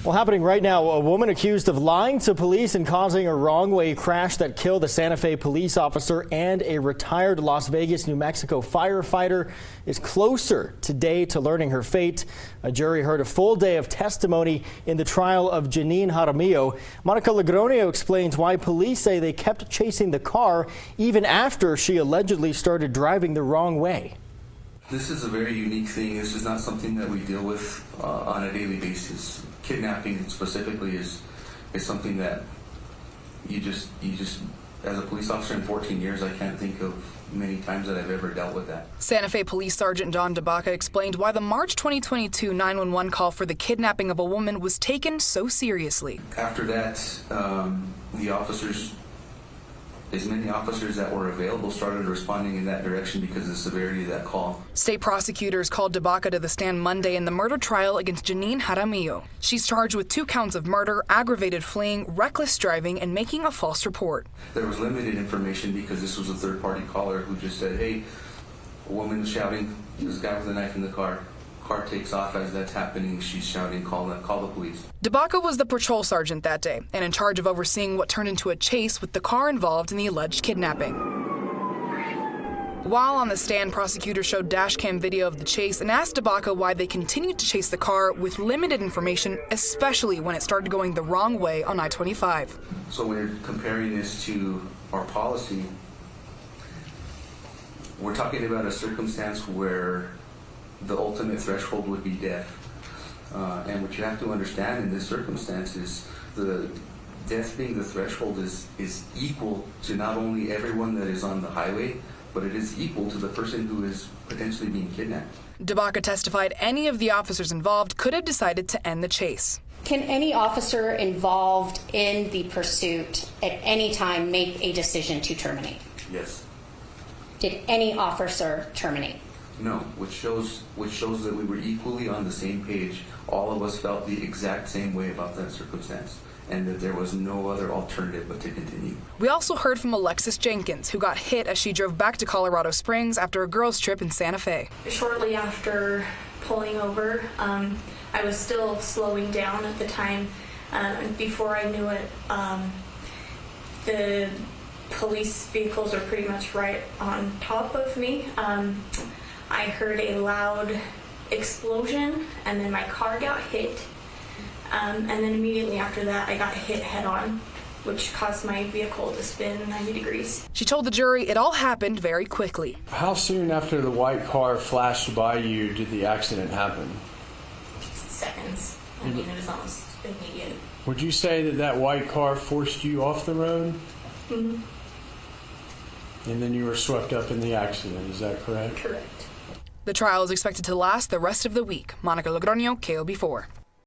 Well, happening right now, a woman accused of lying to police and causing a wrong-way crash that killed a Santa Fe police officer and a retired Las Vegas, New Mexico firefighter is closer today to learning her fate. A jury heard a full day of testimony in the trial of Jeannine Jaramillo. Monica Logroño explains why police say they kept chasing the car even after she allegedly started driving the wrong way. This is a very unique thing. This is not something that we deal with on a daily basis. Kidnapping specifically is something that you just as a police officer in 14 years, I can't think of many times that I've ever dealt with that. Santa Fe Police Sergeant John DeBaca explained why the March 2022 911 call for the kidnapping of a woman was taken so seriously. After that, the officers, as many officers that were available, started responding in that direction because of the severity of that call. State prosecutors called DeBaca to the stand Monday in the murder trial against Jeannine Jaramillo. She's charged with 2 counts of murder, aggravated fleeing, reckless driving, and making a false report. There was limited information because this was a third-party caller who just said, hey, a woman is shouting, there's a guy with a knife in the car. Car takes off. As that's happening, she's shouting, call the police. DeBaca was the patrol sergeant that day and in charge of overseeing what turned into a chase with the car involved in the alleged kidnapping. While on the stand, prosecutors showed dashcam video of the chase and asked DeBaca why they continued to chase the car with limited information, especially when it started going the wrong way on I-25. So when you're comparing this to our policy, we're talking about a circumstance where the ultimate threshold would be death. And what you have to understand in this circumstance is the death being the threshold is equal to not only everyone that is on the highway, but it is equal to the person who is potentially being kidnapped. DeBaca testified any of the officers involved could have decided to end the chase. Can any officer involved in the pursuit at any time make a decision to terminate? Yes. Did any officer terminate? No, which shows that we were equally on the same page. All of us felt the exact same way about that circumstance, and that there was no other alternative but to continue. We also heard from Alexis Jenkins, who got hit as she drove back to Colorado Springs after a girls' trip in Santa Fe. Shortly after pulling over, I was still slowing down at the time. Before I knew it, the police vehicles were pretty much right on top of me. I heard a loud explosion, and then my car got hit. And then immediately after that, I got hit head-on, which caused my vehicle to spin 90 degrees. She told the jury it all happened very quickly. How soon after the white car flashed by you did the accident happen? Seconds. I mean, it was almost immediate. Would you say that white car forced you off the road? Mm-hmm. And then you were swept up in the accident, is that correct? Correct. The trial is expected to last the rest of the week. Monica Logroño, KOB4.